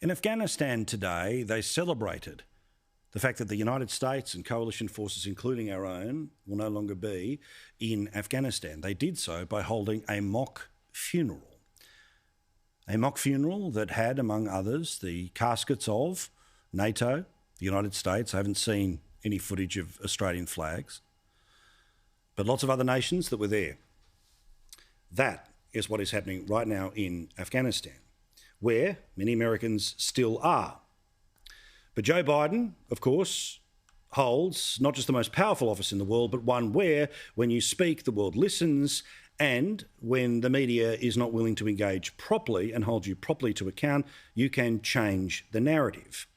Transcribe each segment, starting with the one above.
In Afghanistan today, they celebrated the fact that the United States and coalition forces, including our own, will no longer be in Afghanistan. They did so by holding a mock funeral. A mock funeral that had, among others, the caskets of NATO, the United States. I haven't seen any footage of Australian flags, but lots of other nations that were there. That is what is happening right now in Afghanistan, where many Americans still are. But Joe Biden, of course, holds not just the most powerful office in the world, but one where, when you speak, the world listens, and when the media is not willing to engage properly and hold you properly to account, you can change the narrative.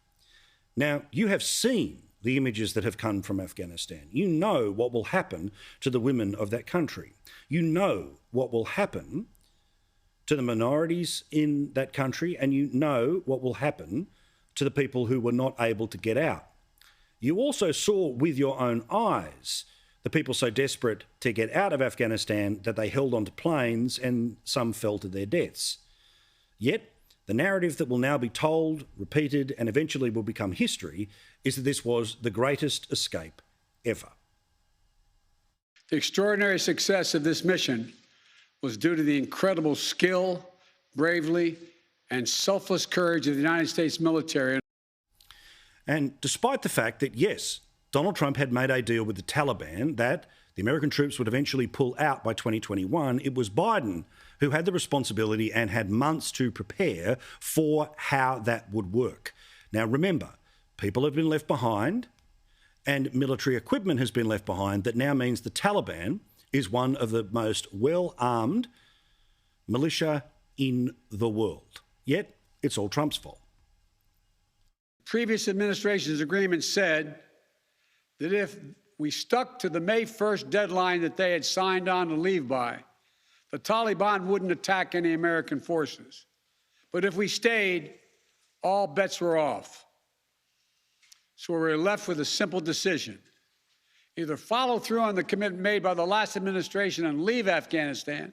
Now, you have seen the images that have come from Afghanistan. You know what will happen to the women of that country. You know what will happen to the minorities in that country, and you know what will happen to the people who were not able to get out. You also saw with your own eyes the people so desperate to get out of Afghanistan that they held onto planes and some fell to their deaths. Yet, the narrative that will now be told, repeated, and eventually will become history is that this was the greatest escape ever. The extraordinary success of this mission was due to the incredible skill, bravery, and selfless courage of the United States military. And despite the fact that, yes, Donald Trump had made a deal with the Taliban that the American troops would eventually pull out by 2021, it was Biden who had the responsibility and had months to prepare for how that would work. Now, remember, people have been left behind and military equipment has been left behind that now means the Taliban is one of the most well-armed militia in the world. Yet, it's all Trump's fault. Previous administration's agreement said that if we stuck to the May 1st deadline that they had signed on to leave by, the Taliban wouldn't attack any American forces. But if we stayed, all bets were off. So we were left with a simple decision. Either follow through on the commitment made by the last administration and leave Afghanistan,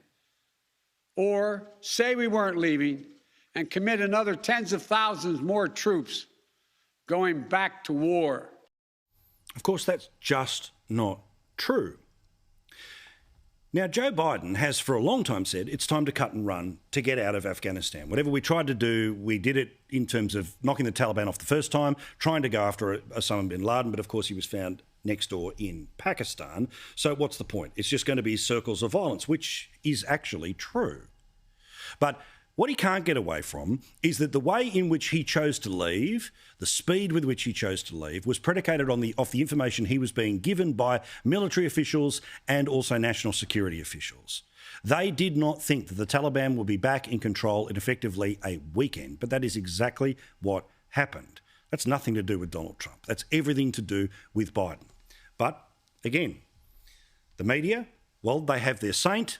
or say we weren't leaving and commit another tens of thousands more troops going back to war. Of course, that's just not true. Now, Joe Biden has for a long time said it's time to cut and run to get out of Afghanistan. Whatever we tried to do, we did it in terms of knocking the Taliban off the first time, trying to go after Osama bin Laden, but of course he was found next door in Pakistan. So what's the point? It's just going to be circles of violence, which is actually true. But what he can't get away from is that the way in which he chose to leave, the speed with which he chose to leave, was predicated on off the information he was being given by military officials and also national security officials. They did not think that the Taliban would be back in control in effectively a weekend, but that is exactly what happened. That's nothing to do with Donald Trump. That's everything to do with Biden. But again, the media, well, they have their saint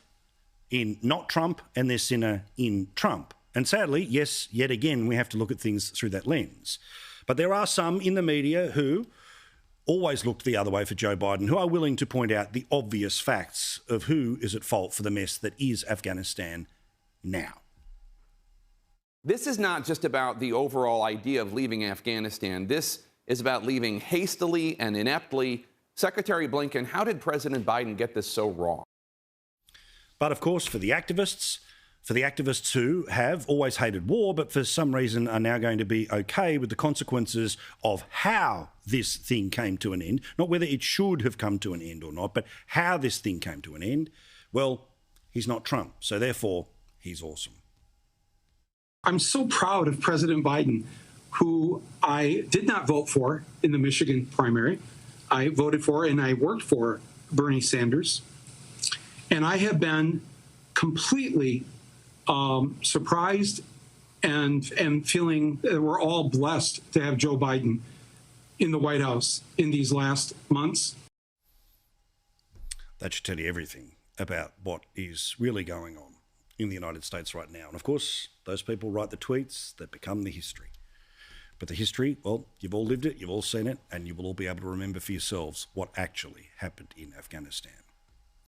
in not Trump and their sinner in Trump. And sadly, yes, yet again, we have to look at things through that lens. But there are some in the media who always looked the other way for Joe Biden, who are willing to point out the obvious facts of who is at fault for the mess that is Afghanistan now. This is not just about the overall idea of leaving Afghanistan. This is about leaving hastily and ineptly. Secretary Blinken, how did President Biden get this so wrong? But of course, for the activists who have always hated war, but for some reason are now going to be okay with the consequences of how this thing came to an end, not whether it should have come to an end or not, but how this thing came to an end, well, he's not Trump, so therefore he's awesome. I'm so proud of President Biden, who I did not vote for in the Michigan primary. I voted for and I worked for Bernie Sanders. And I have been completely surprised and feeling that we're all blessed to have Joe Biden in the White House in these last months. That should tell you everything about what is really going on in the United States right now. And of course, those people write the tweets that become the history. But the history, well, you've all lived it, you've all seen it, and you will all be able to remember for yourselves what actually happened in Afghanistan.